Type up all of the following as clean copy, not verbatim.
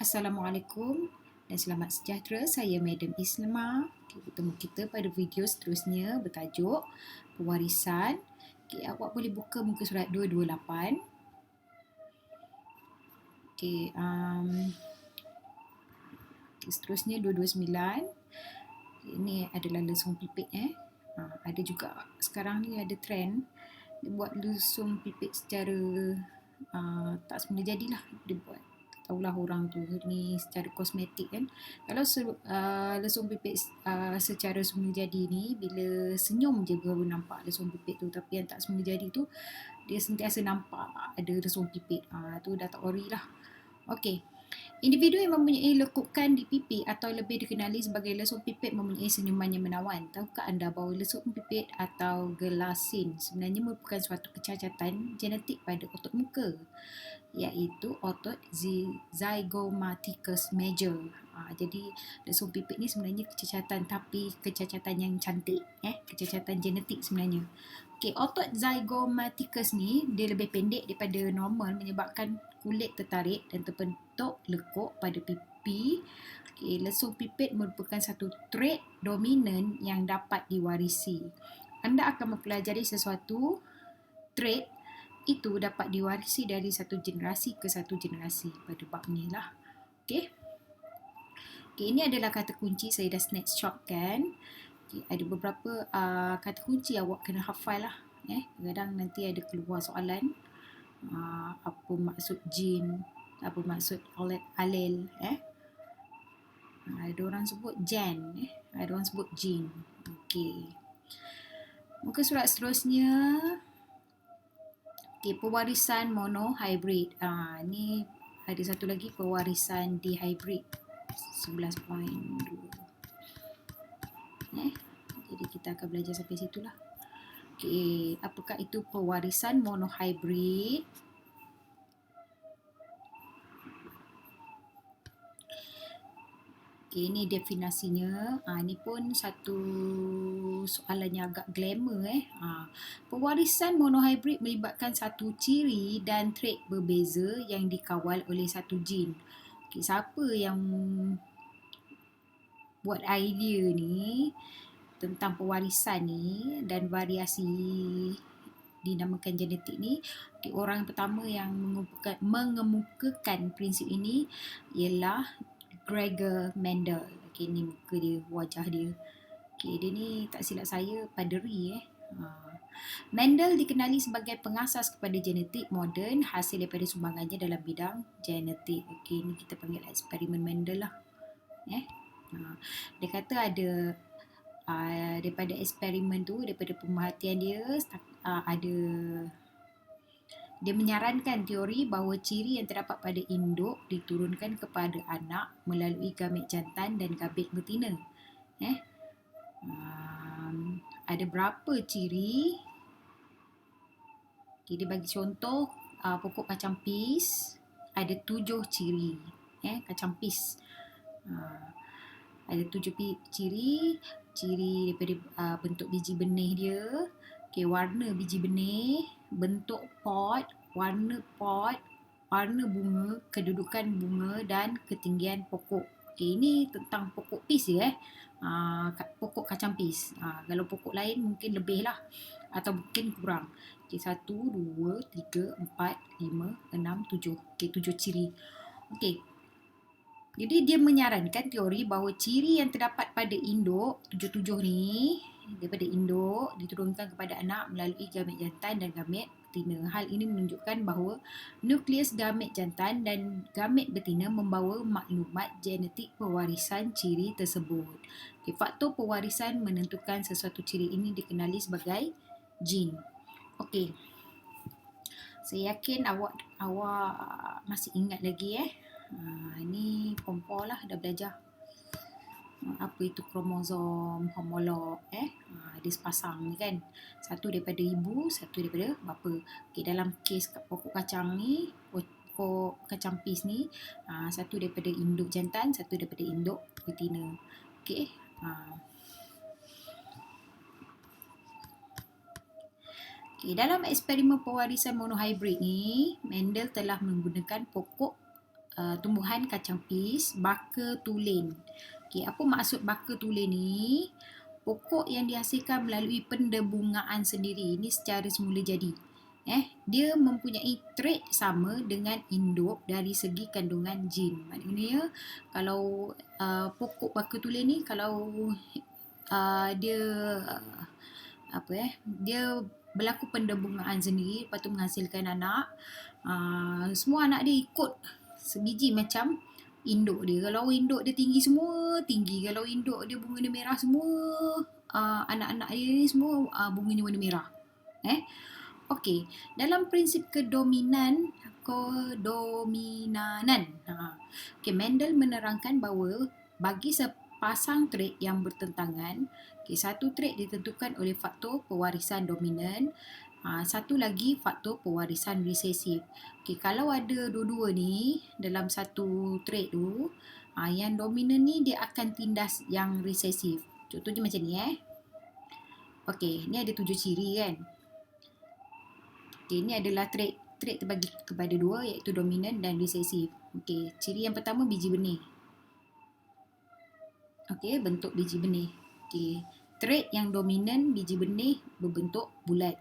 Assalamualaikum dan selamat sejahtera. Saya Madam Islama. Bertemu kita pada video seterusnya bertajuk pewarisan. Awak boleh buka muka surat 228. Seterusnya 229. Ini adalah lesung pipit. Ada juga sekarang ni ada trend dia buat lesung pipit secara tak semula jadilah. Dia buat, tahulah orang tu ni secara kosmetik kan. Kalau lesung pipit secara semula jadi ni, bila senyum je baru nampak lesung pipit tu, tapi yang tak semula jadi tu dia sentiasa nampak ada lesung pipit. Tu dah tak ori lah. Okey. Individu yang mempunyai lekukan di pipi atau lebih dikenali sebagai lesung pipit mempunyai senyuman yang menawan. Tahukah anda bahawa lesung pipit atau gelasin sebenarnya merupakan suatu kecacatan genetik pada otot muka, iaitu otot zygomaticus major. Jadi lesung pipit ni sebenarnya kecacatan, tapi kecacatan yang cantik, kecacatan genetik sebenarnya. Okey, otot zygomaticus ni dia lebih pendek daripada normal menyebabkan kulit tertarik dan terbentuk lekuk pada pipi. Okey, lesung pipit merupakan satu trait dominan yang dapat diwarisi. Anda akan mempelajari sesuatu trait itu dapat diwarisi dari satu generasi ke satu generasi pada bab ni lah. Okey. Ini adalah kata kunci, saya dah snapshot kan. Ada beberapa kata kunci awak kena hafal lah. Kadang nanti ada keluar soalan. Apa maksud jin, apa maksud alel. Ada orang sebut jan, ada orang sebut jin. Okey. Muka surat seterusnya. Pewarisan monohybrid. Ni ada satu lagi pewarisan dihybrid 11.2. Jadi kita akan belajar sampai situlah. Okey, apakah itu pewarisan monohybrid? Okey, ini definisinya. Ini pun satu soalan yang agak glamour. Pewarisan monohybrid melibatkan satu ciri dan trait berbeza yang dikawal oleh satu gen. Okey, siapa yang buat idea ni tentang pewarisan ni dan variasi dinamakan genetik ni? Okay, orang pertama yang mengemukakan prinsip ini ialah Gregor Mendel. Okay, ni muka dia, wajah dia. Okay, dia ni tak silap saya paderi. Mendel dikenali sebagai pengasas kepada genetik moden hasil daripada sumbangannya dalam bidang genetik. Okay, ni kita panggil eksperimen Mendel lah. Dia kata ada daripada eksperimen tu, daripada pemerhatian dia, dia menyarankan teori bahawa ciri yang terdapat pada induk diturunkan kepada anak melalui gamet jantan dan gamet betina. Ada berapa ciri? Dia bagi contoh, pokok kacang pis ada 7 ciri. Kacang pis ada 7 ciri daripada bentuk biji benih dia, warna biji benih, bentuk pot, warna bunga, kedudukan bunga dan ketinggian pokok. Ini tentang pokok pis je. Pokok kacang pis. Kalau pokok lain mungkin lebih lah atau mungkin kurang. 1, 2, 3, 4, 5, 6, 7. 7 ciri. Jadi dia menyarankan teori bahawa ciri yang terdapat pada induk 77 ni daripada induk diturunkan kepada anak melalui gamet jantan dan gamet betina. Hal ini menunjukkan bahawa nukleus gamet jantan dan gamet betina membawa maklumat genetik pewarisan ciri tersebut. Faktor pewarisan menentukan sesuatu ciri ini dikenali sebagai gen. Okey. Saya yakin awak masih ingat lagi ini kompor lah, dah belajar apa itu kromosom homolog. Dia sepasang ni kan, satu daripada ibu, satu daripada bapa. Dalam kes pokok kacang ni, pokok kacang pis ni, satu daripada induk jantan, satu daripada induk betina. Dalam eksperimen pewarisan monohybrid ni, Mendel telah menggunakan pokok tumbuhan kacang pis, baka tulen. Okey, apa maksud baka tulen ni? Pokok yang dihasilkan melalui pendebungaan sendiri ini secara semula jadi. Dia mempunyai trait sama dengan induk dari segi kandungan jin. Maknanya kalau pokok baka tulen ni kalau dia dia berlaku pendebungaan sendiri, lepas tu menghasilkan anak, semua anak dia ikut sebiji macam induk dia. Kalau induk dia tinggi, semua tinggi. Kalau induk dia bunga dia merah, semua anak-anak dia ni semua bunganya warna merah. Okey, dalam prinsip kedominanan. Okey, Mendel menerangkan bahawa bagi sepasang trait yang bertentangan, satu trait ditentukan oleh faktor pewarisan dominan, satu lagi faktor pewarisan resesif. Kalau ada dua-dua ni dalam satu trait tu, yang dominan ni dia akan tindas yang resesif. Contohnya macam ni ni ada 7 ciri kan. Ini adalah trait terbagi kepada dua, iaitu dominan dan resesif. Ciri yang pertama, biji benih. Bentuk biji benih. Trait yang dominan, biji benih berbentuk bulat.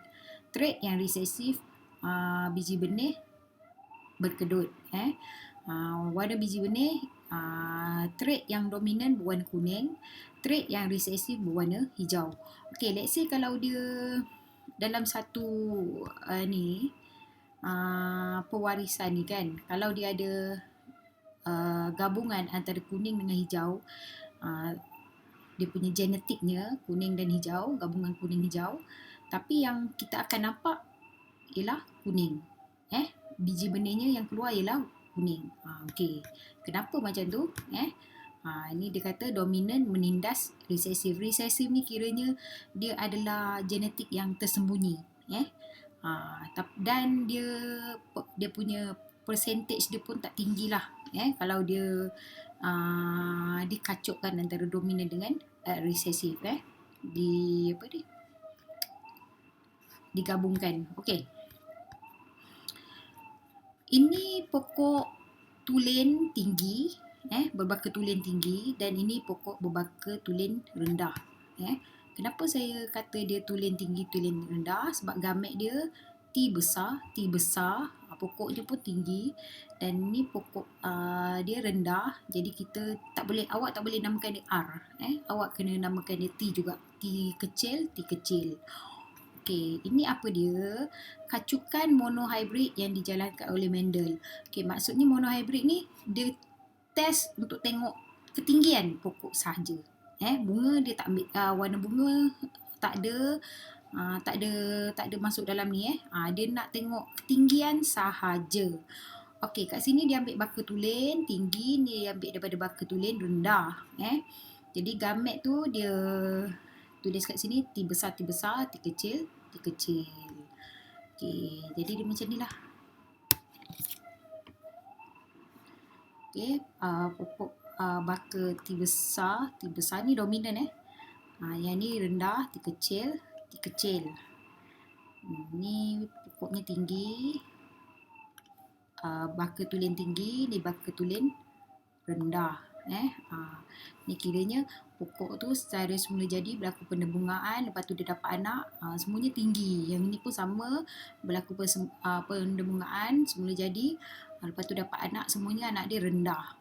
Trait yang resesif, biji benih berkedut. Warna biji benih, trait yang dominan berwarna kuning, trait yang resesif berwarna hijau. Let's say kalau dia dalam satu pewarisan ni kan, kalau dia ada gabungan antara kuning dengan hijau, dia punya genetiknya kuning dan hijau, gabungan kuning hijau, tapi yang kita akan nampak ialah kuning. Biji benihnya yang keluar ialah kuning. Kenapa macam tu? Ini dia kata dominan menindas resesif. Resesif ni kiranya dia adalah genetik yang tersembunyi. Dan dia punya percentage dia pun tak tinggi lah. Kalau dia dikacukkan antara dominan dengan resesif. Digabungkan. Ini pokok tulen tinggi, berbaka tulen tinggi, dan ini pokok berbaka tulen rendah. Kenapa saya kata dia tulen tinggi, tulen rendah? Sebab gamet dia T besar, pokoknya pun tinggi, dan ni pokok dia rendah. Jadi awak tak boleh namakan dia R. Awak kena namakan dia T juga. T kecil. Ini apa dia? Kacukan monohybrid yang dijalankan oleh Mendel. Maksudnya monohybrid ni dia test untuk tengok ketinggian pokok sahaja. Bunga dia tak ambil, warna bunga tak ada masuk dalam ni. Dia nak tengok ketinggian sahaja. Kat sini dia ambil baka tulen tinggi, ni dia ambil daripada baka tulen rendah. Jadi gamet tu dia tulis kat sini T besar, T kecil. Jadi dia macam ni lah. Pokok baka T besar ni dominan. Yang ni rendah, T kecil. Ni pokoknya tinggi, baka tulen tinggi, ni baka tulen rendah. Ni kiranya pokok tu secara semula jadi berlaku pendebungaan, lepas tu dia dapat anak, semuanya tinggi. Yang ni pun sama, berlaku pendebungaan, semula jadi, lepas tu dapat anak, semuanya anak dia rendah.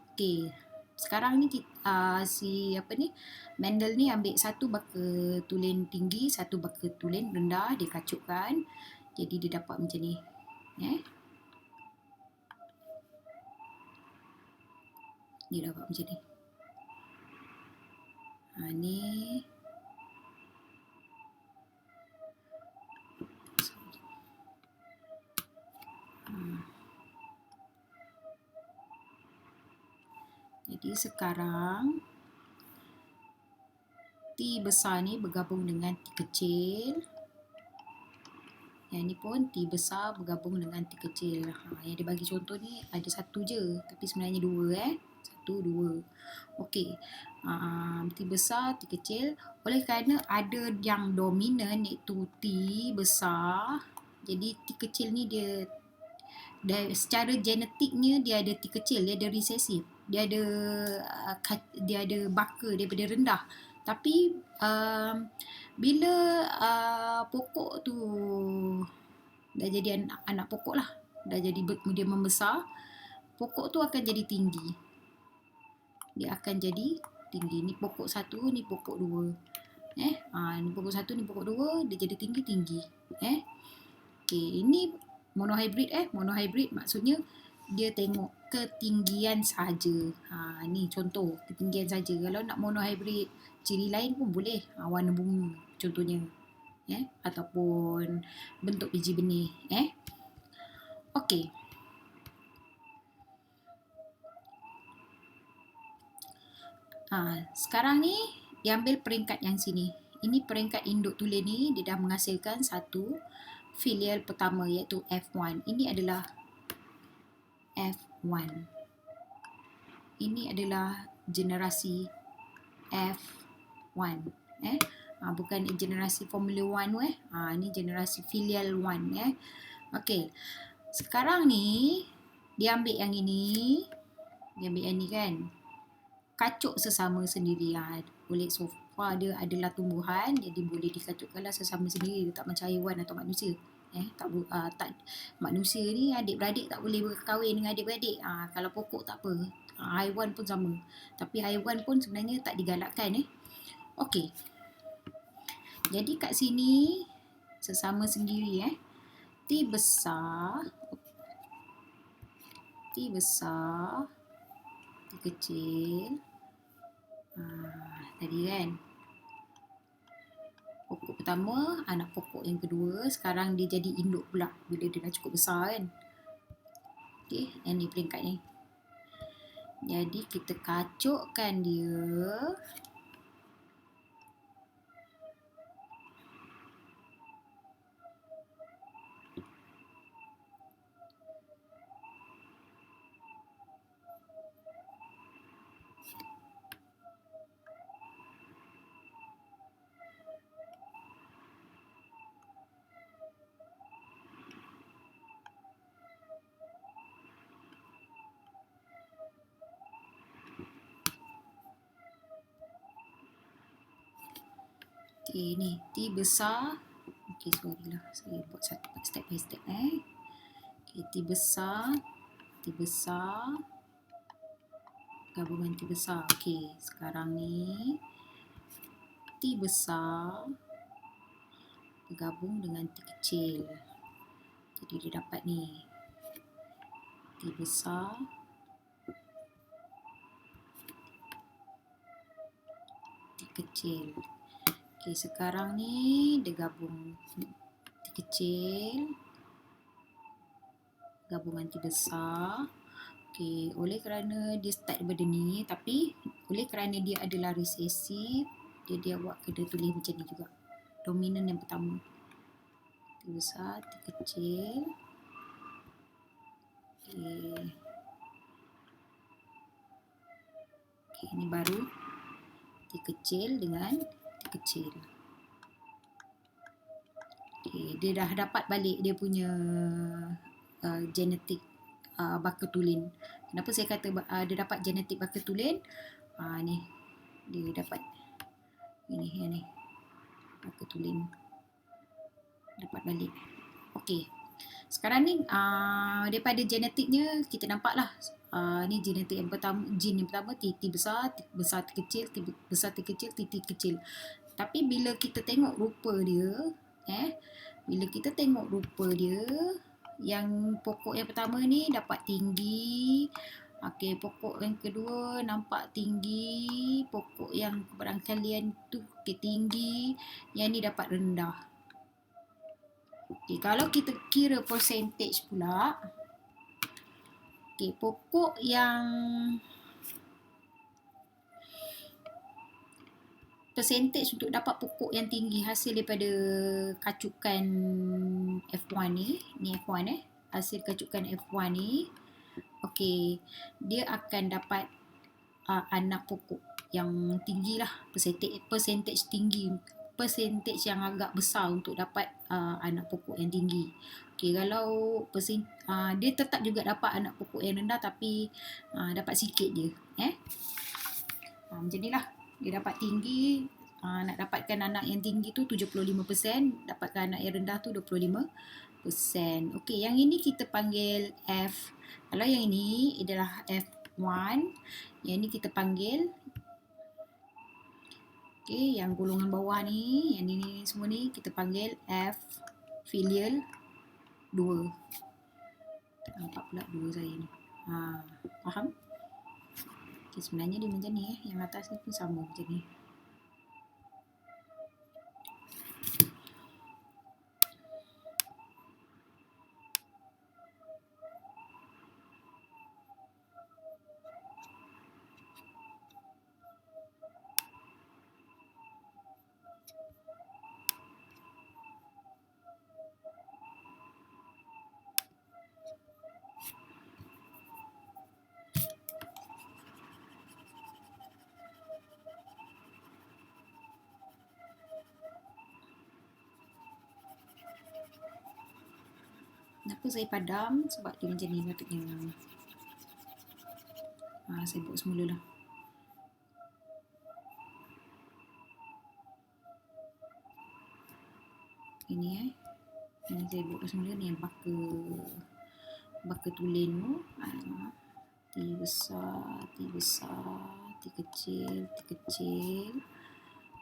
Sekarang ni Mendel ni ambil satu baka tulen tinggi, satu baka tulen rendah, dia kacukkan, jadi dia dapat macam ni. Dia dapat macam ni. Ni jadi sekarang T besar ni bergabung dengan T kecil. Yang ni pun T besar bergabung dengan T kecil. Yang dia bagi contoh ni ada satu je, tapi sebenarnya dua. Satu, dua. T besar, T kecil. Oleh kerana ada yang dominan iaitu T besar, jadi T kecil ni dia secara genetiknya dia ada T kecil, dia ada resesif, dia ada baka daripada rendah. Tapi bila pokok tu dah jadi anak pokok lah, dah jadi dia membesar, pokok tu akan jadi tinggi. Dia akan jadi tinggi. Ni pokok 1, ni pokok 2. Ni pokok 1, ni pokok 2, dia jadi tinggi-tinggi. Okey, ini monohybrid. Monohybrid maksudnya dia tengok ketinggian saja. Ni contoh ketinggian saja. Kalau nak monohybrid ciri lain pun boleh. Warna bunga contohnya. Ataupun bentuk biji benih. Okey. Sekarang ni dia ambil peringkat yang sini. Ini peringkat induk tulen ni, dia dah menghasilkan satu filial pertama iaitu F1. Ini adalah F1. Ini adalah generasi F1. Bukan generasi Formula 1 ini generasi filial 1 Okey. Sekarang ni dia ambil yang ini, dia ambil yang ni kan. Kacuk sesama sendiri. Oleh sofa dia adalah tumbuhan, jadi boleh dikacukkanlah sesama sendiri. Dia tak macam haiwan atau manusia. Tak manusia ni adik-beradik tak boleh berkahwin dengan adik-beradik. Kalau pokok tak apa. Haiwan pun sama. Tapi haiwan pun sebenarnya tak digalakkan. Okey. Jadi kat sini sesama sendiri T besar, T besar, T kecil. Tadi kan pokok pertama, anak pokok yang kedua. Sekarang dia jadi induk pula bila dia dah cukup besar kan. Okey, yang ni peringkat ni. Jadi kita kacukkan dia. Okey, ni T besar. Okey, sorry lah. Saya buat satu step by step. Okey, T besar. T besar. Gabungan T besar. Okey, sekarang ni T besar bergabung dengan T kecil. Jadi dia dapat ni. T besar. T kecil. Okey, sekarang ni dia gabung T kecil gabungan T besar. Okey, oleh kerana dia start daripada ni, tapi oleh kerana dia adalah resesif, dia buat kena tulis macam ni juga. Dominan yang pertama. T besar, T kecil. Okey. Okey, ini baru T kecil dengan kecil. Okay, dia dah dapat balik dia punya genetik baka tulen. Kenapa saya kata dia dapat genetik baka tulen? Ni dia dapat ini baka tulen dapat balik. Okey. Sekarang ni daripada genetiknya kita nampaklah ni genetik yang pertama, gene yang pertama T besar, T besar T kecil, T besar T kecil, T kecil. Tapi bila kita tengok rupa dia, bila kita tengok rupa dia, yang pokok yang pertama ni dapat tinggi. Okey, pokok yang kedua nampak tinggi, pokok yang barangkalian tu tinggi, yang ni dapat rendah. Okey, kalau kita kira percentage pula, okey, pokok yang percentage untuk dapat pokok yang tinggi hasil daripada kacukan F1 ni F1 hasil kacukan F1 ni, okey, dia akan dapat anak pokok yang tinggi lah, percentage tinggi, percentage yang agak besar untuk dapat anak pokok yang tinggi. Okey, kalau dia tetap juga dapat anak pokok yang rendah tapi dapat sikit je. Macam ni lah. Dia dapat tinggi, nak dapatkan anak yang tinggi tu 75%, dapatkan anak yang rendah tu 25%. Okey, yang ini kita panggil F. Kalau yang ini adalah F1, yang ini kita panggil, okey, yang golongan bawah ni, yang ni semua ni kita panggil F filial 2. Tak nampak pula 2 saya ni. Faham? Okay, sebenarnya dia macam ni yang atas ni pun sama macam ni. Kenapa saya padam? Sebab dia macam ni patutnya. Saya buat semula lah. Ini yang saya buat semula ni yang baka tulen tu. T besar, T besar, T kecil, T kecil.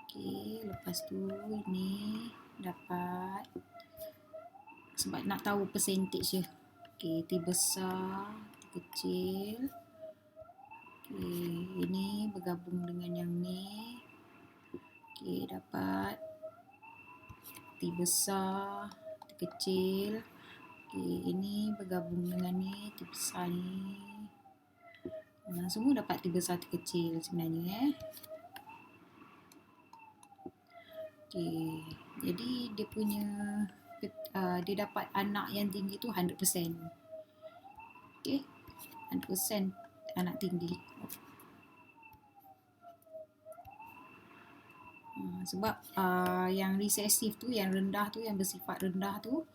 Okey, lepas tu ini dapat, sebab nak tahu percentage je. Okey, T besar, T kecil. Okey, ini bergabung dengan yang ni. Okey, dapat T besar, T kecil. Okey, ini bergabung dengan ni, T besar ni. Semua dapat T besar, T kecil sebenarnya. Okey, jadi dia punya dia dapat anak yang tinggi tu 100%. Okey, 100% anak tinggi. Sebab yang resesif tu, yang rendah tu, yang bersifat rendah tu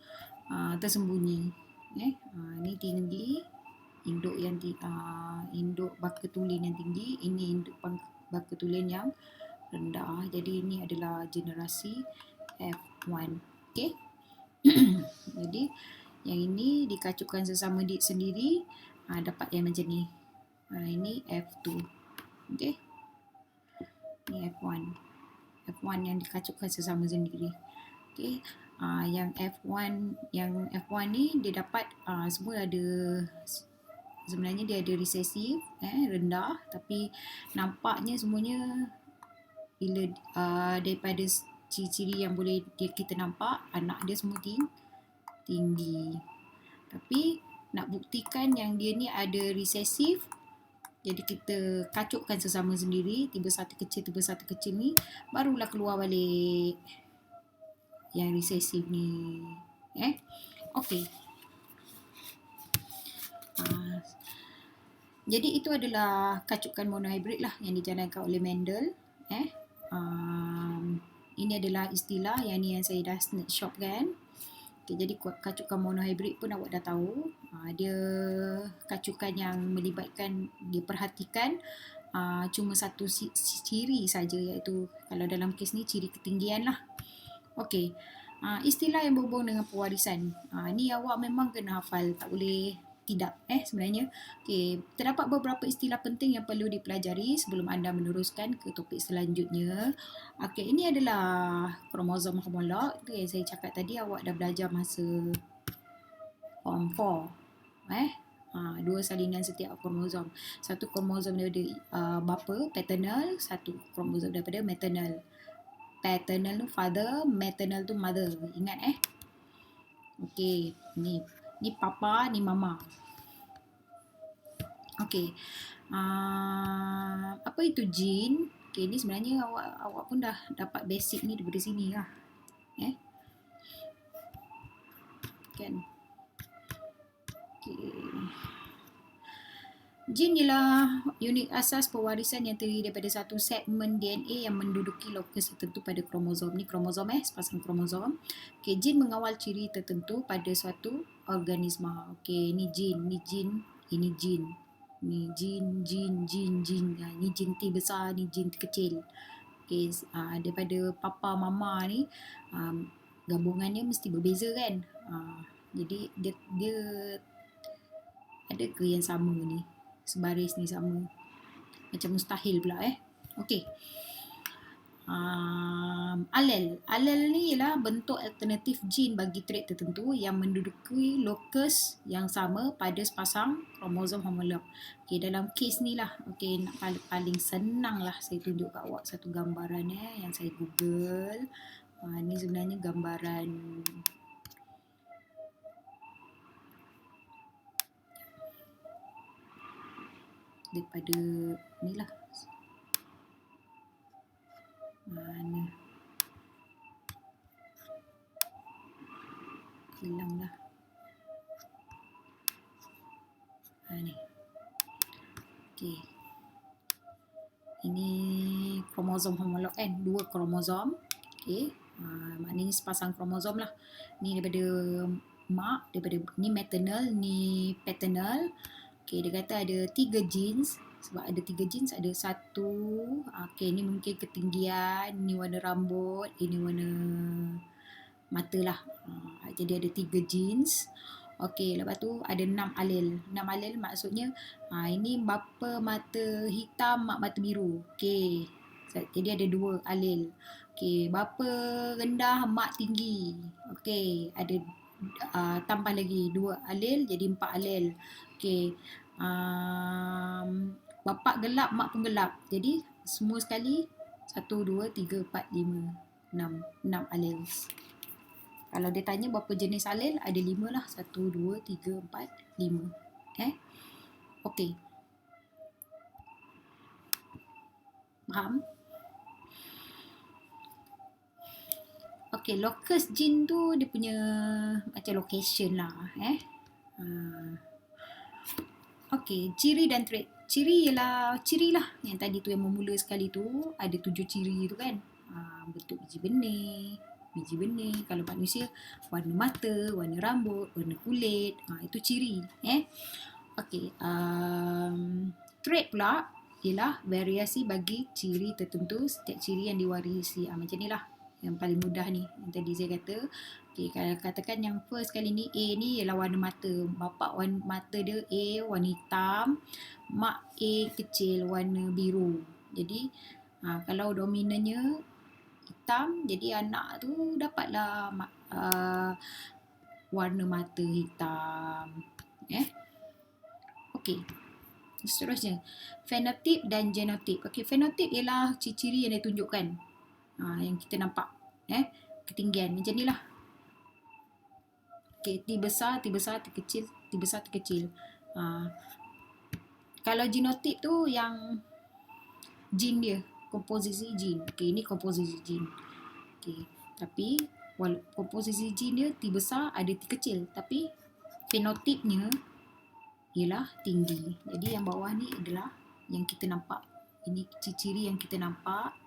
tersembunyi. Ni tinggi, induk yang induk baka tulen yang tinggi, ini induk baka tulen yang rendah. Jadi ini adalah generasi F1. Okey. Jadi yang ini dikacukkan sesama sendiri, dapat yang macam ni. Ini F2. Okey. Ini F1. F1 yang dikacukkan sesama sendiri. Okey. Yang F1 ni dia dapat semua ada, sebenarnya dia ada resesif, rendah, tapi nampaknya semuanya bila daripada ciri-ciri yang boleh kita nampak, anak dia semua tinggi. Tapi nak buktikan yang dia ni ada resesif, jadi kita kacukkan sesama sendiri, tiba satu kecil ni, barulah keluar balik yang resesif ni. Okey. Jadi itu adalah kacukan monohybrid lah yang dijalankan oleh Mendel. Ini adalah istilah yang saya dah snapshot kan. Okay, jadi kacukan monohybrid pun awak dah tahu. Dia kacukan yang melibatkan, dia perhatikan cuma satu ciri saja, iaitu kalau dalam kes ni ciri ketinggian lah. Okey. Istilah yang berhubung dengan pewarisan. Ni awak memang kena hafal, tak boleh tidak sebenarnya. Okey, terdapat beberapa istilah penting yang perlu dipelajari sebelum anda meneruskan ke topik selanjutnya. Okey, ini adalah kromosom homolog. Itu yang saya cakap tadi, awak dah belajar masa form 4. Dua salinan setiap kromosom. Satu kromosom daripada bapa, paternal, satu kromosom daripada maternal. Paternal tu father, maternal tu mother. Ingat Okey, ni papa, ni mama. Okey. Apa itu gene? Okey, ni sebenarnya awak pun dah dapat basic ni daripada sini lah. Kan? Okey. Jin ialah unit asas pewarisan yang terdiri daripada satu segmen DNA yang menduduki lokus tertentu pada kromosom. Ni kromosom sepasang kromosom. Okey, jin mengawal ciri tertentu pada suatu organisma. Okey, ni jin, ni jin, ini jin. Ni jin, jin, jin, jin. Ni jin T besar, ni jin T kecil. Okey, daripada papa mama ni gabungannya mesti berbeza kan. Jadi dia ada ke yang sama ni? Sebaris ni sama. Macam mustahil pula Okey. Alel ni ialah bentuk alternatif jin bagi trait tertentu yang menduduki lokus yang sama pada sepasang kromosom homolog. Okey, dalam kes ni lah. Okey, nak paling senang lah saya tunjuk kat awak satu gambaran yang saya Google. Ni sebenarnya gambaran daripada ni lah. Mana? Hilang lah. Ni. Okey. Ini kromosom homolog kan. 2 kromosom. Okey. Maknanya sepasang kromosom lah. Ni daripada mak, daripada ni maternal, ni paternal. Okey, dia kata ada 3 genes. Sebab ada 3 genes, ada satu. Okey, ni mungkin ketinggian, ni warna rambut, ini warna mata lah. Jadi ada 3 genes. Okey, lepas tu ada 6 alel. 6 alel maksudnya ini bapa mata hitam, mak mata biru. Okey. Jadi ada 2 alel. Okey, bapa rendah, mak tinggi. Okey, ada tambah lagi 2 alel jadi 4 alel. Okey. Bapa gelap, mak pun gelap. Jadi semua sekali 1 2 3 4 5 6 alel. Kalau dia tanya berapa jenis alel, ada 5 lah. 1, 2, 3, 4, 5. Okey. Faham? Okey, locus gene tu dia punya macam location lah. Okey, ciri dan trait. Ciri ialah ciri lah. Yang tadi tu yang memula sekali tu, ada 7 ciri tu kan. Bentuk biji benih. Kalau manusia, warna mata, warna rambut, warna kulit. Itu ciri. Okey. Trait pula ialah variasi bagi ciri tertentu. Setiap ciri yang diwarisi. Macam ni lah. Yang paling mudah ni. Yang tadi saya kata. Okay, kalau katakan yang first kali ni, A ni ialah warna mata. Bapa warna mata dia A warna hitam. Mak A kecil warna biru. Jadi, kalau dominannya hitam, jadi anak tu dapatlah warna mata hitam. Okey. Seterusnya, fenotip dan genotip. Okey, fenotip ialah ciri-ciri yang ditunjukkan. Yang kita nampak. Ketinggian. Macam ni lah. Okey, T besar, T kecil, T besar, T kecil. Kalau genotip tu yang gene dia, komposisi gene. Okey, ini komposisi gene. Okey, tapi komposisi gene dia T besar ada T kecil, tapi fenotipnya ialah tinggi. Jadi yang bawah ni adalah yang kita nampak. Ini ciri-ciri yang kita nampak.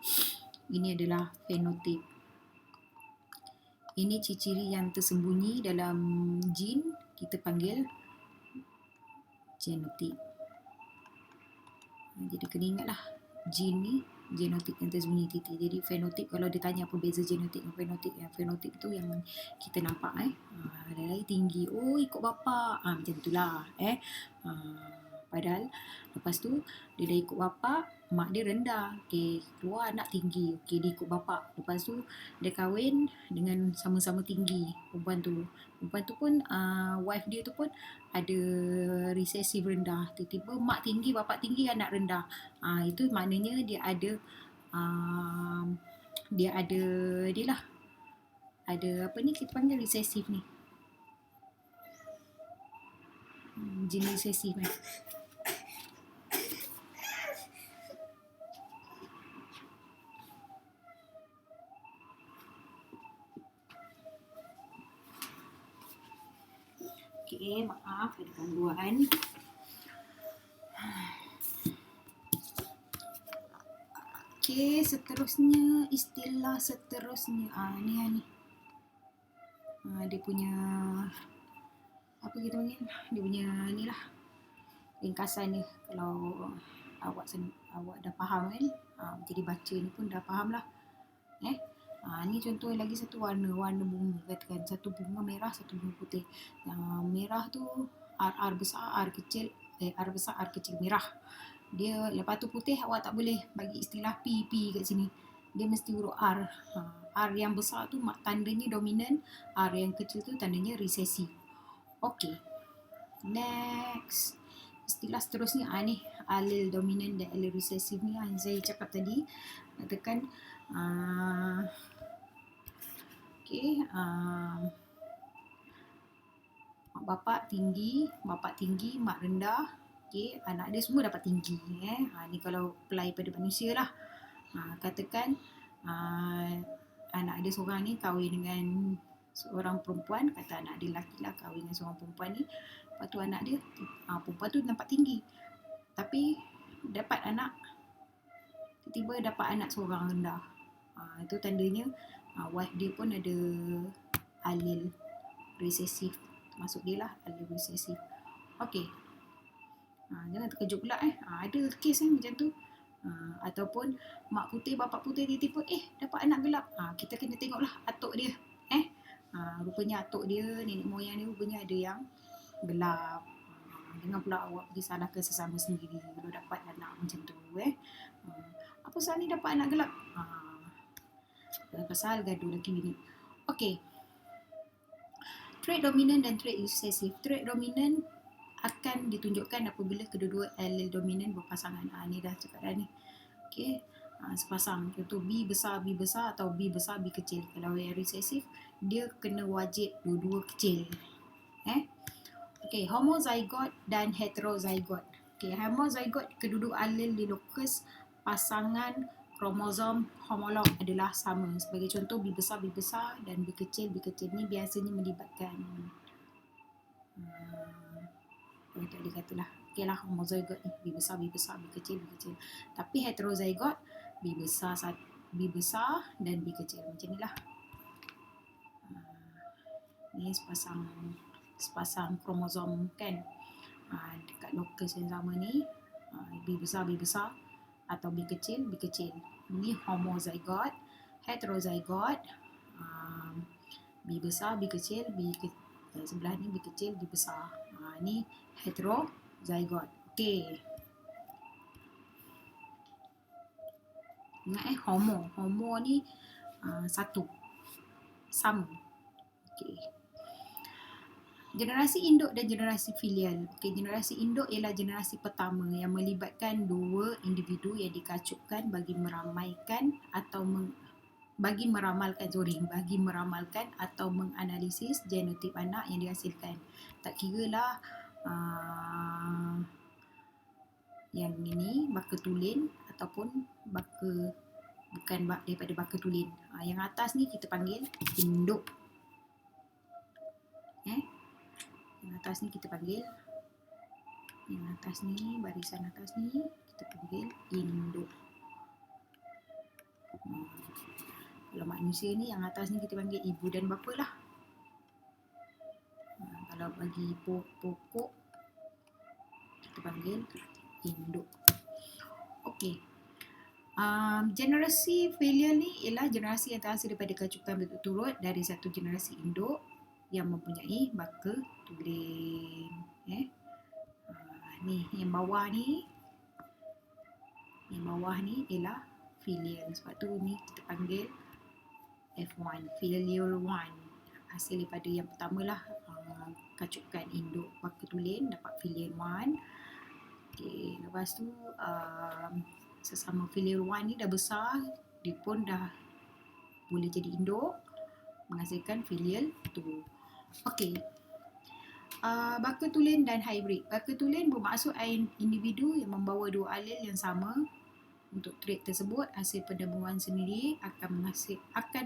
Ini adalah fenotip. Ini ciri-ciri yang tersembunyi dalam gene, kita panggil genotip. Jadi kena ingatlah, gene ni genotip yang tersembunyi titik. Jadi fenotip, kalau ditanya apa beza genotip dan fenotip, fenotip tu yang kita nampak ada lagi tinggi, ikut bapa, macam itulah padahal lepas tu dia dah ikut bapa, mak dia rendah, okey, keluar anak tinggi, okey, dia ikut bapa, lepas tu dia kahwin dengan sama-sama tinggi perempuan tu pun wife dia tu pun ada resesif rendah, tiba-tiba mak tinggi, bapa tinggi, anak rendah. Itu maknanya dia ada apa ni kita panggil resesif ni, gene resesif ni. Okey, maaf ada gangguan. Okey, seterusnya, istilah seterusnya. Ni. Dia punya, apa kita panggil? Dia punya ni lah, ringkasan dia. Kalau awak dah faham kan, jadi baca ni pun dah faham lah. Ni contoh lagi satu warna bunga. Katakan satu bunga merah, satu bunga putih. Yang merah tu R besar, R kecil merah. Dia lepas tu putih, awak tak boleh bagi istilah P kat sini. Dia mesti huruf R. R yang besar tu tandanya dominan, R yang kecil tu tandanya resesif. Okey. Next. Istilah seterusnya ni, alel dominan dan alel resesif ni yang saya cakap tadi. Katakan Bapak tinggi, mak rendah. Anak dia semua dapat tinggi. Ni kalau apply pada manusia lah. Katakan anak dia seorang ni kahwin dengan seorang perempuan. Kata anak dia lelaki lah kahwin dengan seorang perempuan ni. Lepas tu anak dia, perempuan tu nampak tinggi. Tapi dapat anak, tiba-tiba dapat anak seorang rendah. Itu tandanya wife dia pun ada alel resesif. Masuk dia lah alel resesif. Okey. Jangan terkejut pula ada kes macam tu. Ataupun mak putih bapak putih tiba-tiba dapat anak gelap. Kita kena tengoklah atuk dia. Rupanya atuk dia, nenek moyang dia rupanya ada yang gelap. Jangan pula awak pergi salahkan sesama sendiri kalau dapat anak macam tu. Apa pasal ni dapat anak gelap? Pasal gaduh lelaki bini. Okey. Trait dominan dan trait resesif. Trait dominan akan ditunjukkan apabila kedua-dua alel dominan berpasangan. Ni dah cakap dah ni. Okey. Sepasang. Contoh B besar atau B besar B kecil. Kalau yang resesif, dia kena wajib dua-dua kecil. Okey, homozygot dan heterozygot. Okey, homozygot kedua-dua alel di lokus pasangan kromosom homolog adalah sama. Sebagai contoh, B besar dan B kecil ni biasanya melibatkan tak boleh katalah. Okey lah, homozygot ni B besar, B kecil. Tapi heterozygot B besar dan B kecil. Macam ni lah. Ni sepasang kromosom kan. Dekat lokus yang sama ni, B besar atau B kecil. Ini homozygot. Heterozygot, B besar, B kecil, sebelah ni B kecil, B besar. Ni heterozygot. Okey. Ingat homo ni satu, sama. Okey. Generasi induk dan generasi filial. Generasi induk ialah generasi pertama yang melibatkan dua individu yang dikacukkan bagi meramalkan atau menganalisis genotip anak yang dihasilkan. Tak kiralah yang ini baka tulen ataupun bukan daripada baka tulen. Yang atas ni kita panggil induk. Yang atas ni kita panggil, barisan atas ni kita panggil induk. Kalau manusia ni yang atas ni kita panggil ibu dan bapa lah. Kalau bagi pokok kita panggil induk. Okey. Generasi filial ni ialah generasi yang terhasil daripada kacukan berturut-turut dari satu generasi induk yang mempunyai baka tulen. Ni yang bawah ni ialah filial. Sebab tu ni kita panggil F1, filial 1. Hasil daripada yang pertama lah, kacukan induk baka tulen dapat filial 1. Okey, lepas tu sesama filial 1 ni dah besar, dia pun dah boleh jadi induk, menghasilkan filial 2. Okey. Baka tulen dan hybrid. Baka tulen bermaksud individu yang membawa dua alel yang sama. Untuk trait tersebut, hasil pendebuhan sendiri akan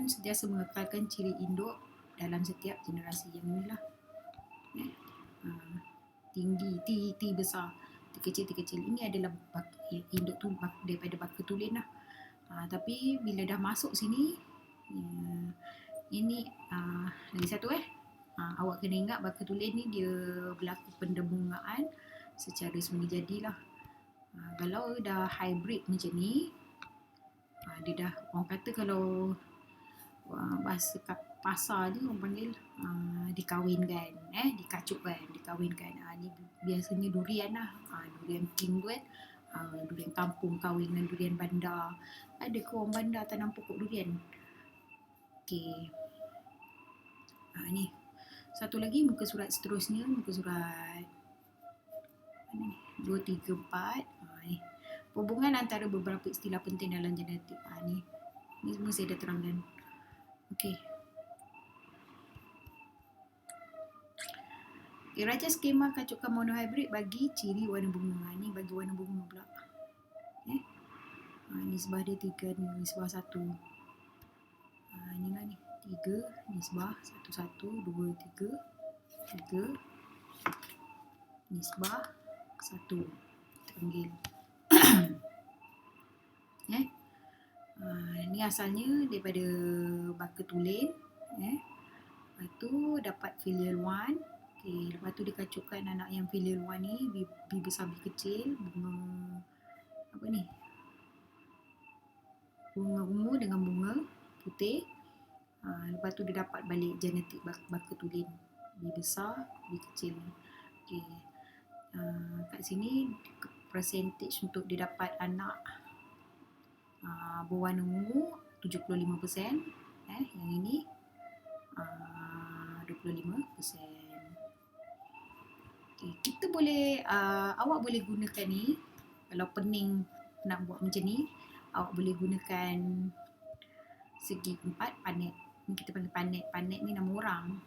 sentiasa mengekalkan ciri induk dalam setiap generasi. Yang ni lah. Tinggi, T besar, T kecil. Ini adalah induk tu daripada baka tulen lah. Tapi bila dah masuk sini, ini lagi satu awak kena ingat baka tulen ni dia berlaku pendebungaan secara semula jadilah. Kalau dah hybrid macam ni, dia dah, orang kata kalau bahasa kat pasar ni orang panggil dikawinkan, dikawinkan. Ni biasanya durian lah, durian king tu durian kampung kahwin dengan durian bandar. Ada ke orang bandar tanam pokok durian? Okey. Ni satu lagi muka surat seterusnya, muka surat 2, 3, 4. Ni hubungan antara beberapa istilah penting dalam genetik. Ni semua saya dah terangkan. Okey. Raja skema kacukan monohybrid bagi ciri warna bunga. Ni bagi warna bunga pula. Nisbah dia 3, nisbah 1. Inilah ni 3, nisbah 1, 1, 2, 3, 3, nisbah 1. Terpanggil. Ni asalnya daripada baka tulen. Lepas tu dapat filial 1. Okay, lepas tu dikacukkan anak yang filial 1 ni, B besar B kecil, bunga apa ni? Bunga ungu dengan bunga putih. Lepas tu dia dapat balik genetik baka tulen, B besar B kecil. Okay. Kat sini percentage untuk dia dapat anak berwarna ungu 75%, yang ini 25%. Okay, kita boleh awak boleh gunakan ni kalau pening nak buat macam ni, awak boleh gunakan segi 4 panet. Ni kita panggil panet. Panet ni nama orang.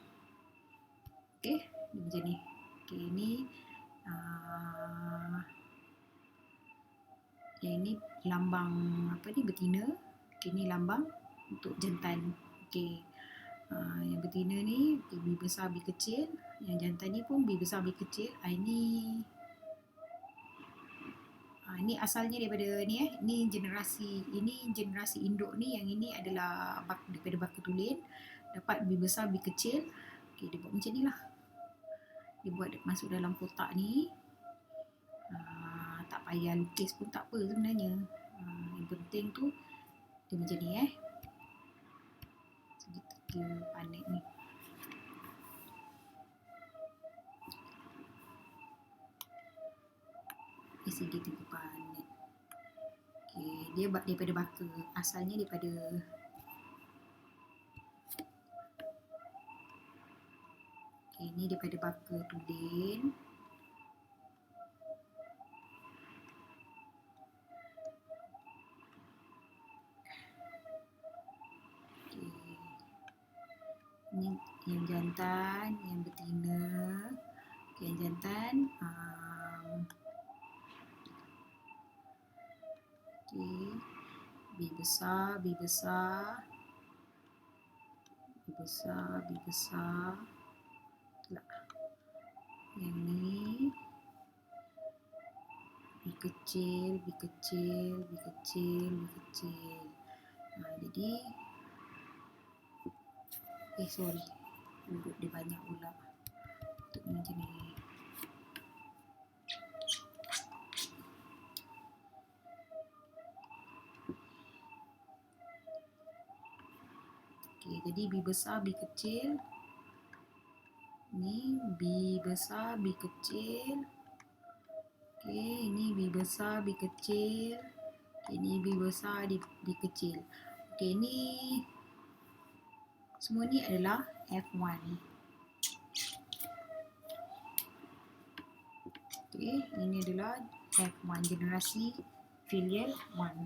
Okey, macam ni. Okey, ni yang ini lambang apa ni, betina. Okey, ni lambang untuk jantan. Okey. Yang betina ni B besar B kecil, yang jantan ni pun B besar B kecil. Ini asalnya daripada ni ni generasi induk ni, yang ini adalah daripada baka tulen, dapat B besar B kecil. Okey, dia buat macam ni lah. Dia buat masuk dalam kotak ni. Tak payah lukis pun tak apa sebenarnya. Yang penting tu dia macam ni Segi 3 panet ni. Segi 3 panet. Okey, dia daripada baka. Asalnya daripada ni daripada baka tulen. Ni yang jantan, yang betina. Yang jantan B besar B besar B besar B besar. Yang ni B kecil B kecil B kecil B kecil. Jadi sorry, urut dia banyak pula. Untuk macam ni. Okey, jadi B besar B kecil. Ni B besar B kecil. Okey, ini B besar B kecil. Ini B besar B kecil. Okey, ni semua ni adalah F1. Okey, ini adalah F1, generasi filial 1.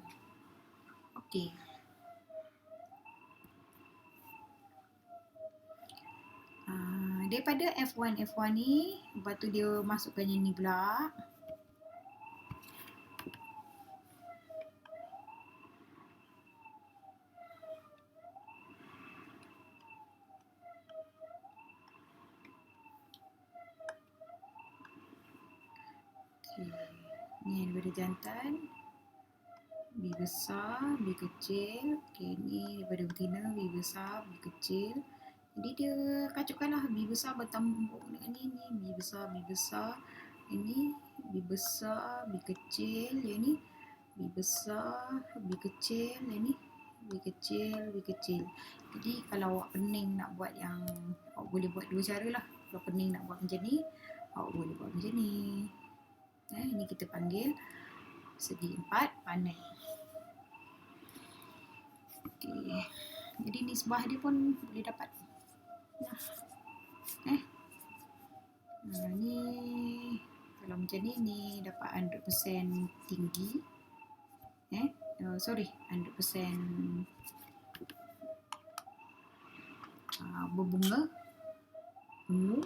Okey. Daripada F1 ni, lepas tu dia masukkan yang ni pula. Ni yang daripada jantan. B besar, B kecil. Okey, ni daripada betina, B besar, B kecil. Jadi dia kacukkanlah B besar bertambung dengan ni, B besar, B besar. Ini B besar, B kecil. Yang ni B besar, B kecil. Yang ni B kecil, B kecil. Jadi kalau awak pening nak buat yang, awak boleh buat dua cara lah. Kalau pening nak buat macam ni, awak boleh buat macam ni. Ini kita panggil segi 4 panel. Okey. Jadi nisbah dia pun boleh dapat. Ni kalau macam ni dapat 100% tinggi. 100% berbunga ungu.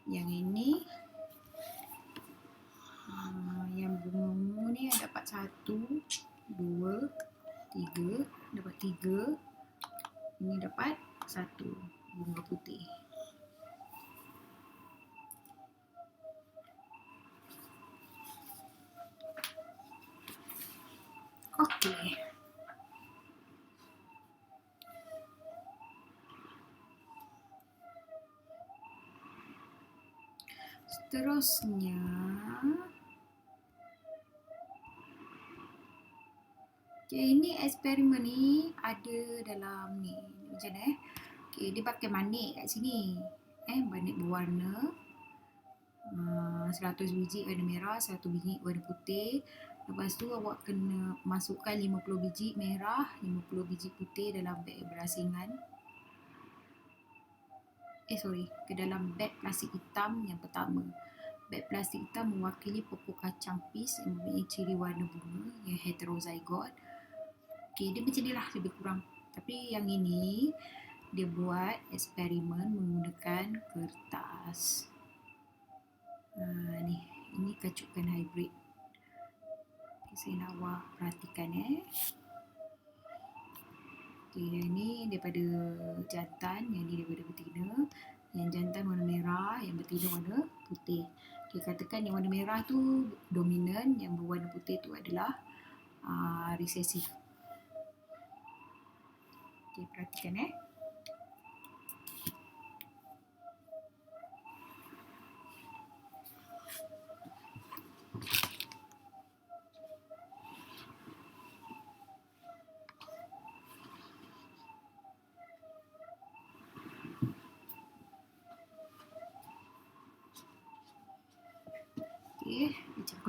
Yang ini yang bunga ungu ni dapat 1, 2, 3, dapat 3. Ini dapat 1 bunga putih. Okey. Seterusnya ini eksperimen ni ada dalam ni macam mana dia pakai manik kat sini. Manik berwarna 100 biji warna merah, 1 biji warna putih. Lepas tu awak kena masukkan 50 biji merah, 50 biji putih dalam beg berasingan. Ke dalam beg plastik hitam yang pertama. Beg plastik hitam mewakili pokok kacang peas yang mempunyai ciri warna bunga yang heterozygot. Okey, dia macam ni lah lebih kurang. Tapi yang ini dia buat eksperimen menggunakan kertas. Ini kacukan hybrid. Saya nak awak perhatikan yang ni daripada jantan, yang ni daripada betina. Yang jantan warna merah, yang betina warna putih. Katakan yang warna merah tu dominan, yang berwarna putih tu adalah resesif. Perhatikan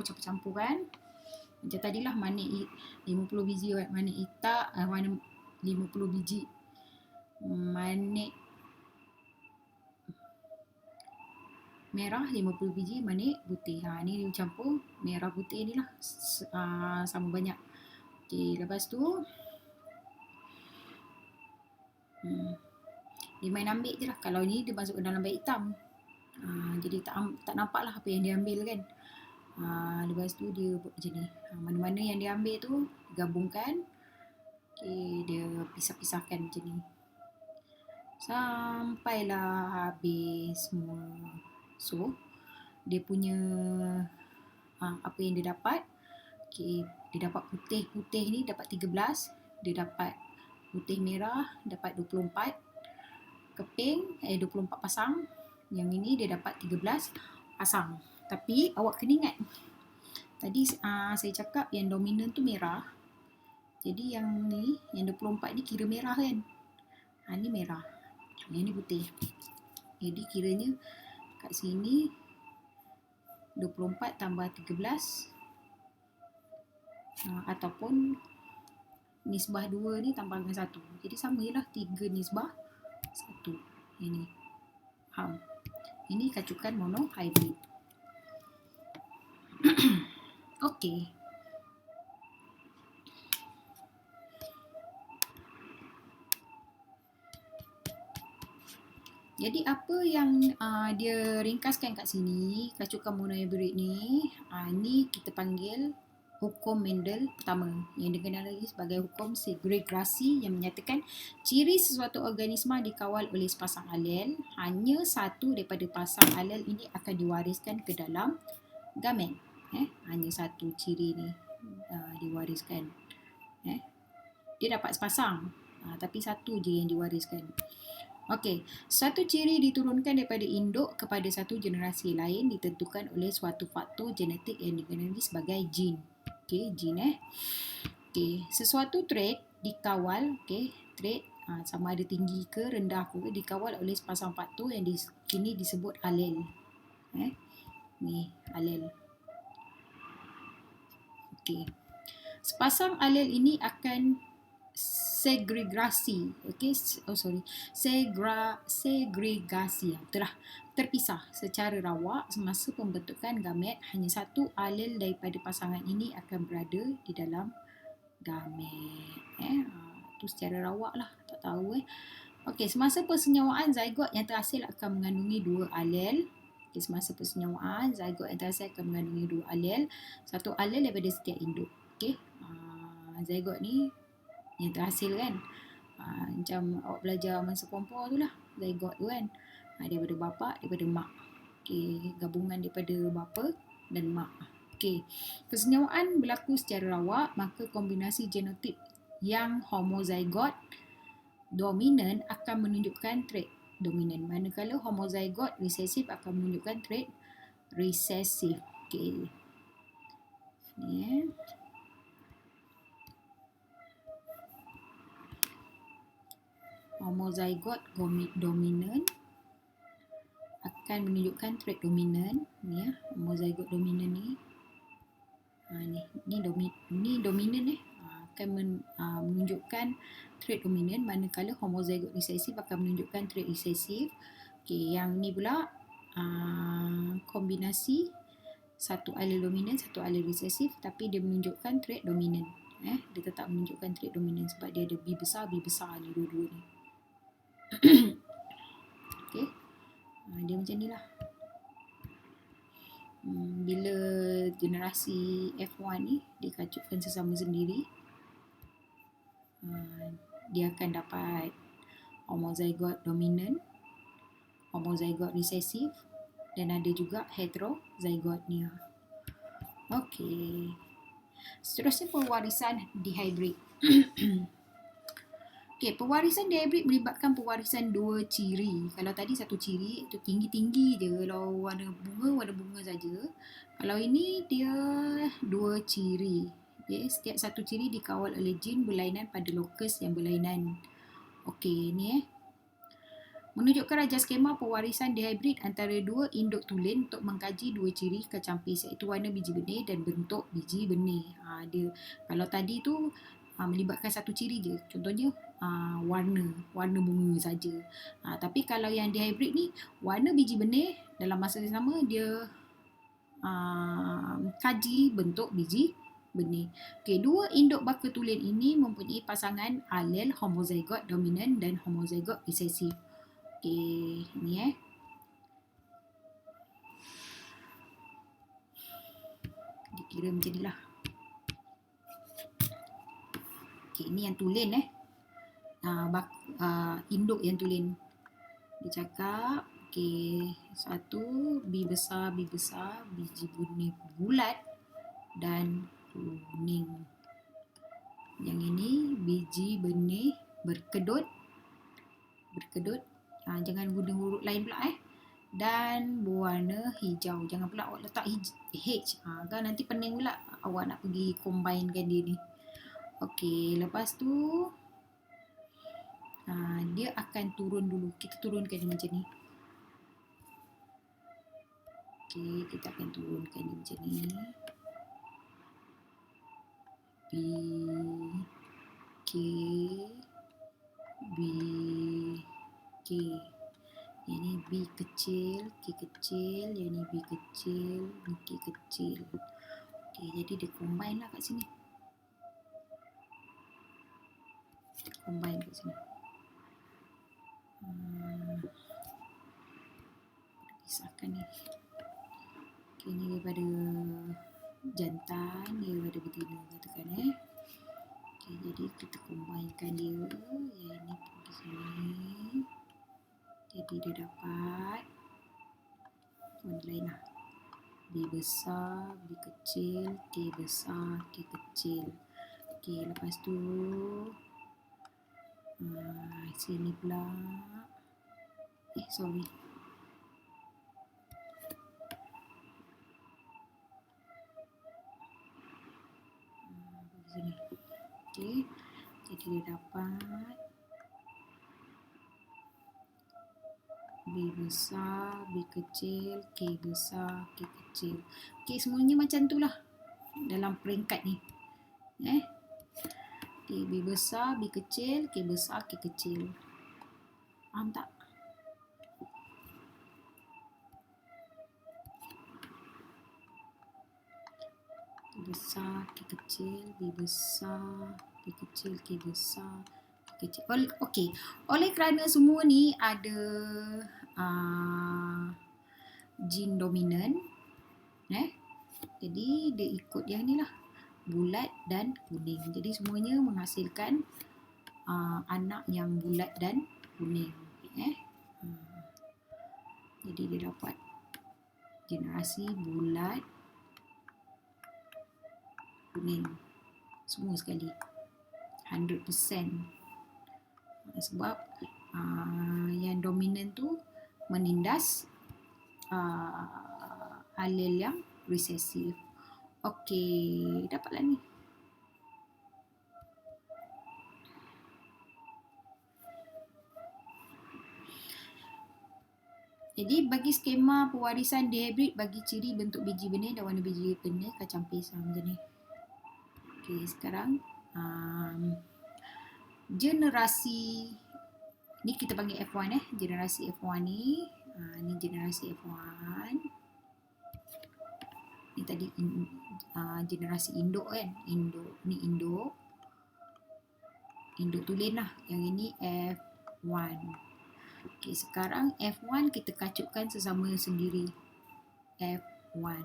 aku campur-campurkan. Macam tadilah manik 50 biji manik hitam, warna 50 biji manik merah, 50 biji manik putih. Ni dia campur merah putih ni lah sama banyak. Okey, lepas tu dia main ambil je lah. Kalau ni dia masuk ke dalam beg hitam, jadi tak nampak lah apa yang dia ambil kan. Lepas tu dia buat macam ni. Mana-mana yang dia ambil tu gabungkan. Okey, dia pisah-pisahkan macam ni sampailah habis semua. So dia punya apa yang dia dapat, okey, dia dapat putih ni dapat 13, dia dapat putih merah dapat 24 keping, 24 pasang. Yang ini dia dapat 13 pasang. Tapi awak kena ingat, tadi saya cakap yang dominan tu merah. Jadi yang ni, yang 24 ni kira merah kan. Ni merah, yang ni putih. Jadi kiranya kat sini 24 tambah 13 ataupun nisbah 2 ni tambah dengan 1. Jadi sama je lah, 3 nisbah 1. Ini ini kacukan monohybrid. Okey. Jadi apa yang dia ringkaskan kat sini, kacukan monohybrid ni, ni kita panggil hukum Mendel pertama, yang dikenal lagi sebagai hukum segregasi, yang menyatakan ciri sesuatu organisma dikawal oleh sepasang alel. Hanya satu daripada pasang alel ini akan diwariskan ke dalam gamet. Hanya satu ciri ni diwariskan. Dia dapat sepasang, tapi satu je yang diwariskan. Okey, satu ciri diturunkan daripada induk kepada satu generasi lain ditentukan oleh suatu faktor genetik yang dikenali sebagai gen. Okey, gen. Okey, sesuatu trait dikawal, trait sama ada tinggi ke rendah ke dikawal oleh sepasang faktor yang kini disebut alel. Ni alel. Okey. Sepasang alel ini akan segregasi, segregasi, terpisah secara rawak semasa pembentukan gamet. Hanya satu alel daripada pasangan ini akan berada di dalam gamet. Itu secara rawak lah, tak tahu. Okey, semasa persenyawaan zygote yang terhasil akan mengandungi dua alel. Okay, semasa persenyawaan zygote yang terhasil akan mengandungi dua alel, satu alel daripada setiap induk. Okey, zygote ni yang terhasil kan, macam awak belajar masa kompor tu lah, zygote tu kan, daripada bapa, daripada mak. Okey, gabungan daripada bapa dan mak. Okey, persenyawaan berlaku secara rawak, maka kombinasi genotip yang homozygote dominan akan menunjukkan trait dominan, manakala homozygote resesif akan menunjukkan trait resesif. Okey, ni homozygote dominan akan menunjukkan trait dominan. Ni homozygote dominan ni. Ni dominan akan menunjukkan trait dominan, manakala homozygote resesif akan menunjukkan trait resesif. Okey, yang ni pula kombinasi satu alel dominan, satu alel resesif, tapi dia menunjukkan trait dominan. Dia tetap menunjukkan trait dominan sebab dia ada B besar ni, dua-dua ni. Okey, dia macam ni lah. Bila generasi F1 ni dikacutkan sesama sendiri, dia akan dapat homozygote dominan, homozygote resesif, dan ada juga heterozygote ni. Okey, seterusnya pewarisan dihibrid. Okey, pewarisan dihibrid melibatkan pewarisan dua ciri. Kalau tadi satu ciri, itu tinggi-tinggi je. Kalau warna bunga saja. Kalau ini dia dua ciri. Setiap satu ciri dikawal oleh gen berlainan pada lokus yang berlainan. Okey, ni menunjukkan raja skema pewarisan dihibrid antara dua induk tulen untuk mengkaji dua ciri kecampis, iaitu warna biji benih dan bentuk biji benih. Kalau tadi tu melibatkan satu ciri je, contohnya warna bunga saja. Tapi kalau yang dihibrid ni, warna biji benih, dalam masa yang sama dia kaji bentuk biji benih. Okey, dua induk baka tulen ini mempunyai pasangan alel homozygote dominan dan homozygote resesif. Okey, ni dikira macam ni lah. Okey, ni yang tulen induk yang tulen. Dia cakap, okey, satu B besar, biji benih bulat dan kuning. Yang ini biji benih berkedut. Jangan guna huruf lain pula dan berwarna hijau. Jangan pula awak letak H. Kan nanti pening pula awak nak pergi combinekan dia ni. Okey, lepas tu dia akan turun dulu. Kita turunkan dia macam ni. Okey, kita akan turunkan dia macam ni. B, K, B, K. Yang ni B kecil, K kecil. Yang ni B kecil, K kecil. Okey, jadi dia combine lah kat sini. Kita combine kat sini. Pisahkan ni. Okey, ni daripada jantan, dia daripada betina, katakan Okey, jadi kita combinekan dia. Yang ni pergi sini. Jadi dia dapat warna lain lah. B besar, B kecil, K besar, K kecil. Okey, lepas tu sini pula. Sorry. Sini. Okey. Jadi dia dapat B besar, B kecil, K besar, K kecil. Okey, semuanya macam tu lah dalam peringkat ni. Okay, B besar, B kecil, K besar, K kecil. Faham tak? B besar, K kecil, B besar, B kecil, K besar, K kecil. Okey, oleh kerana semua ni ada gene dominan, jadi dia ikut yang ni lah, bulat dan kuning. Jadi semuanya menghasilkan anak yang bulat dan kuning. Jadi dia dapat generasi bulat kuning semua sekali 100%. Sebab yang dominan tu menindas alel yang resesif. Okey, dapatlah ni. Jadi bagi skema pewarisan dihibrid bagi ciri bentuk biji benih dan warna biji benih kacang pisang macam ni. Okey, sekarang generasi ni kita panggil F1 generasi F1 ni. Ni generasi F1. Ni tadi generasi induk kan. Ni induk. Induk tulen lah. Yang ini F1. Okey, sekarang F1 kita kacukkan sesama sendiri. F1.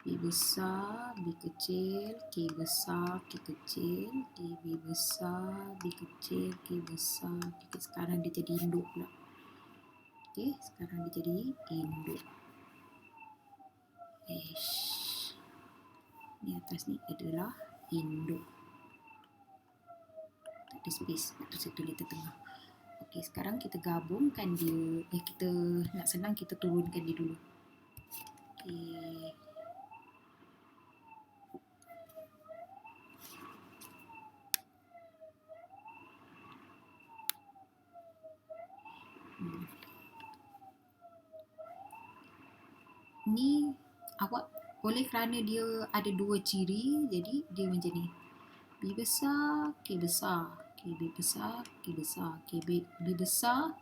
B besar, B kecil, K besar, K kecil, B besar, B kecil, K besar, K kecil. Sekarang dia jadi induk pula. Okey, sekarang dia jadi induk. Ni atas ni adalah induk. Tak ada space, lepas tu saya tulis tengah. Okey, sekarang kita gabungkan dia. Kita nak senang kita turunkan dia dulu. Okey. Ni awak oleh kerana dia ada dua ciri, jadi dia macam ni. B besar, K besar, K B besar, K besar, K B besar,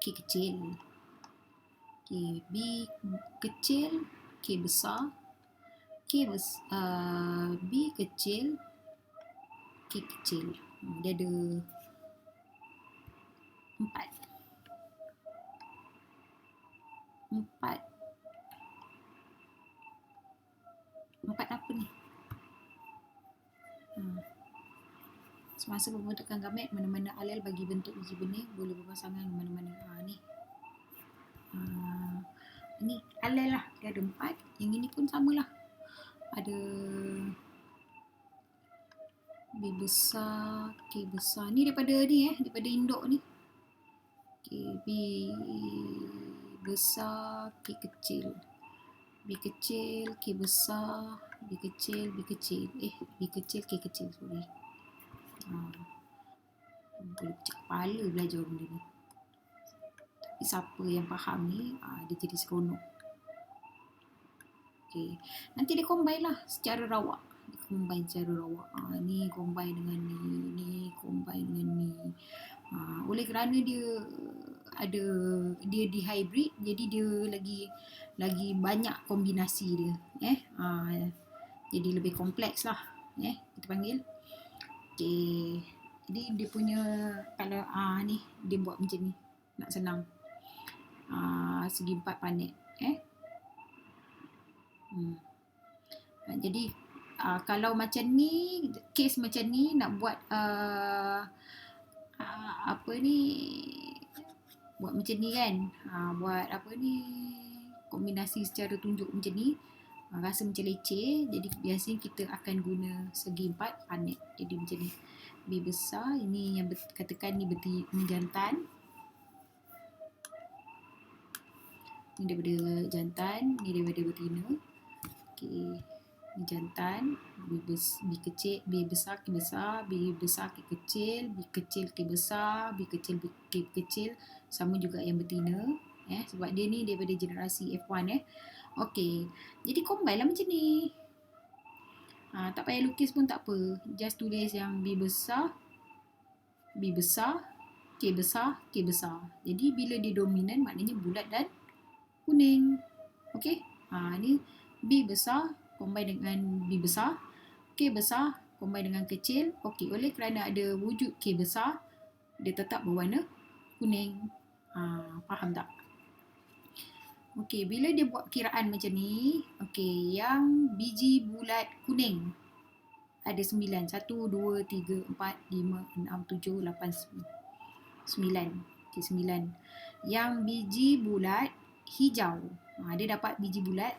K kecil, K B kecil, K besar, B kecil, K kecil. Dia ada 4 apa ni? Semasa pembentukan gamet, mana-mana alel bagi bentuk biji benih boleh berpasangan mana-mana. Ni. Ini alel lah. Dia ada 4. Yang ini pun samalah. Ada B besar, K besar. Ni daripada ni daripada induk ni. B besar, K kecil. B kecil, K besar, B kecil, B kecil. B kecil, K kecil. Sorry. Boleh pecah kepala belajar benda ni. Tapi siapa yang faham ni, dia jadi seronok. Okay. Nanti dia combine lah secara rawak. Ni combine dengan ni combine dengan ni. Oleh kerana dia dihybrid, jadi dia lagi banyak kombinasi dia. Jadi lebih kompleks lah. Kita panggil. Okay. Jadi dia punya kalau ni dia buat macam ni, nak senang. Segi 4 panet. Jadi kalau macam ni, case macam ni nak buat apa ni, buat macam ni kan. Buat apa ni, kombinasi secara tunjuk macam ni. Rasa macam leceh, jadi biasanya kita akan guna segi 4 panet. Jadi macam ni. B besar, ini yang katakan ni ni jantan. Ni daripada jantan, ni daripada betina. Okey. Ni jantan, B kecil, B besar, K besar, B besar, K kecil, B kecil, K besar, B kecil, K kecil. Sama juga yang betina. Sebab dia ni daripada generasi F1. Okey. Jadi combine lah macam ni. Tak payah lukis pun tak apa. Just tulis yang B besar, B besar, K besar, K besar. Jadi bila dia dominan maknanya bulat dan kuning. Okey. Ni B besar combine dengan B besar, K besar combine dengan kecil. Okey, oleh kerana ada wujud K besar, dia tetap berwarna kuning. Faham tak? Okey, bila dia buat kiraan macam ni, okey, yang biji bulat kuning ada 9. 1, 2, 3, 4, 5, 6, 7, 8, 9. Okey, 9. Yang biji bulat hijau, dia dapat biji bulat,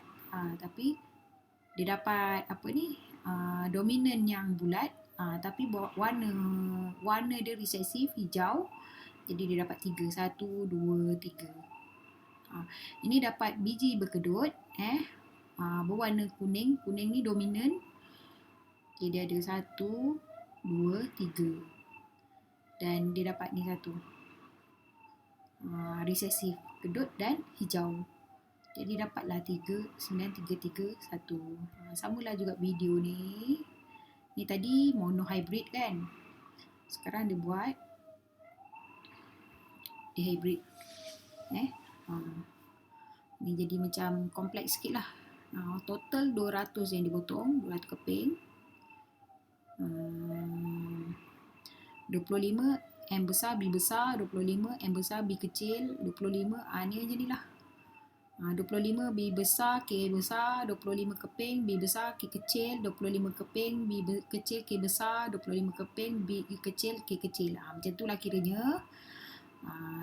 tapi dia dapat apa ni, dominan yang bulat, tapi warna dia resesif hijau. Jadi dia dapat 3. 1, 2, 3. Ini dapat biji berkedut, berwarna kuning. Kuning ni dominan. Okay, dia ada 1, 2, 3. Dan dia dapat ni 1. Resesif, kedut dan hijau. Jadi dapatlah 3, 9, 3, 3, 1. Samalah juga video ni. Ni tadi monohybrid kan. Sekarang dia buat dihybrid. Ni jadi macam kompleks sikit lah. Total 200 yang dipotong, 200 keping. 25 M besar, B besar, 25 M besar, B kecil, 25, ni macam ni lah. 25 B besar, K besar, 25 keping, B besar, K kecil, 25 keping, B kecil, K besar, 25 keping, B kecil, K kecil. Macam tu lah kiranya.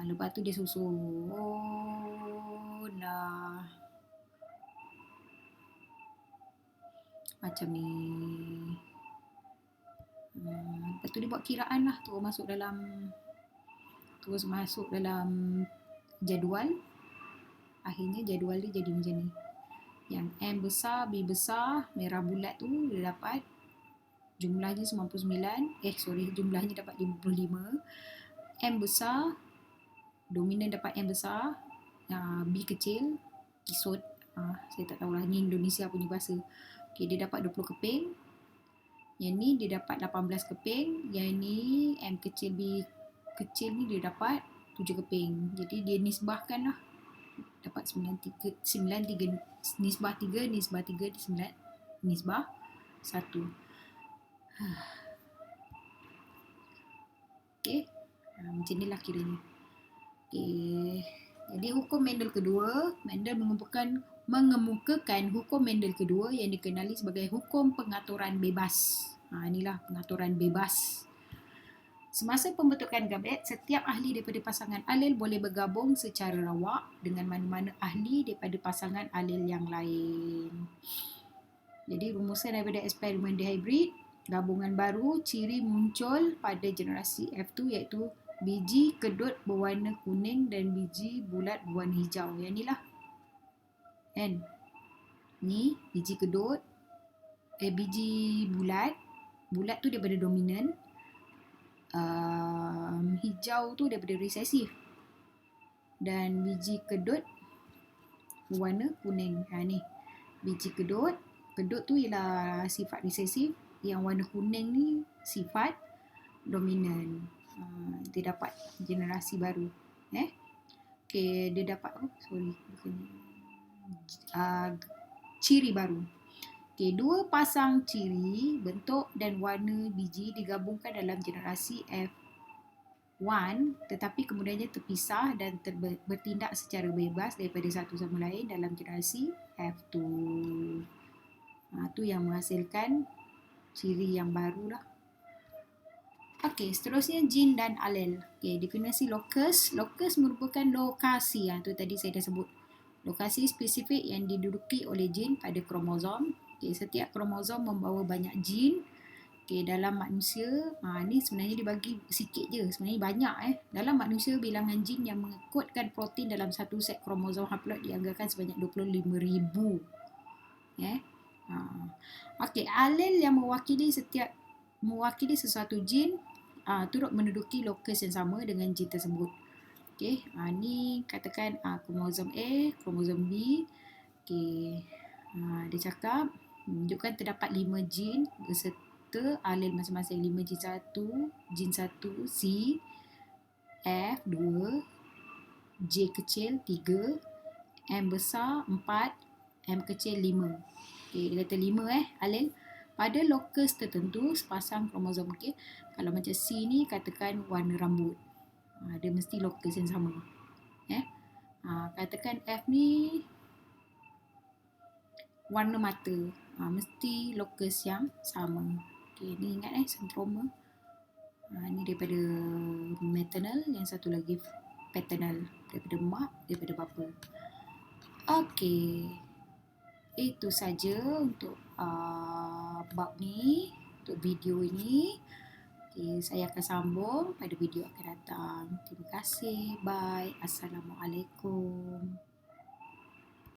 Lepas tu dia susun lah. Macam ni. Lepas tu dia buat kiraan lah. Terus masuk dalam jadual. Akhirnya jadual dia jadi macam ni. Yang M besar, B besar, merah bulat tu dia dapat jumlahnya 99. Jumlahnya dapat 55. M besar, dominan dapat M besar. B kecil, kisut. Saya tak tahulah, ni Indonesia punya bahasa. Okay, dia dapat 20 keping. Yang ni dia dapat 18 keping. Yang ni M kecil, B kecil ni dia dapat 7 keping. Jadi dia nisbahkan lah. Dapat 93, nisbah 3, nisbah 3, nisbah 1. Okey. Macam ni lah kiranya. Okey. Jadi hukum Mendel kedua, Mendel mengemukakan hukum Mendel kedua yang dikenali sebagai hukum pengaturan bebas. Inilah pengaturan bebas. Semasa pembentukan gamet, setiap ahli daripada pasangan alel boleh bergabung secara rawak dengan mana-mana ahli daripada pasangan alel yang lain. Jadi rumusan daripada eksperimen dihybrid, gabungan baru, ciri muncul pada generasi F2 iaitu biji kedut berwarna kuning dan biji bulat berwarna hijau. Yang ni lah. Kan? Ni biji kedut, biji bulat. Bulat tu daripada dominan. Hijau tu daripada resesif. Dan biji kedut berwarna kuning. Ni biji kedut. Kedut tu ialah sifat resesif. Yang warna kuning ni sifat dominan. Dia dapat generasi baru. Okay, dia dapat ciri baru. Okay, dua pasang ciri, bentuk dan warna biji digabungkan dalam generasi F1, tetapi kemudiannya terpisah dan bertindak secara bebas daripada satu sama lain dalam generasi F2. Itu yang menghasilkan ciri yang baru lah. Okey, seterusnya jin dan alel. Okey, definisi lokus. Lokus merupakan lokasi. Itu tadi saya dah sebut. Lokasi spesifik yang diduduki oleh jin pada kromosom. Okey, setiap kromosom membawa banyak jin. Okey, dalam manusia, ni sebenarnya dibagi sikit je. Sebenarnya banyak. Dalam manusia, bilangan jin yang mengkodkan protein dalam satu set kromosom haploid dianggarkan sebanyak 25,000. Okey, alel yang mewakili sesuatu jin turut menduduki lokus yang sama dengan jin tersebut. Okey, ni katakan kromosom A, kromosom B. Okey, dia cakap menunjukkan terdapat 5 jin beserta alel masing-masing. 5 jin 1 C, F 2, J kecil 3, M besar 4, M kecil 5. Okey, dia kata 5 alel pada lokus tertentu sepasang kromosom. Okey, kalau macam C ni katakan warna rambut. Dia mesti lokus yang sama. Katakan F ni warna mata. Mesti lokus yang sama. Okey, ni ingat sentroma. Ni daripada maternal, yang satu lagi paternal, daripada mak, daripada bapa. Okey, itu saja untuk bab ni, untuk video ini. Okay, saya akan sambung pada video akan datang. Terima kasih. Bye. Assalamualaikum.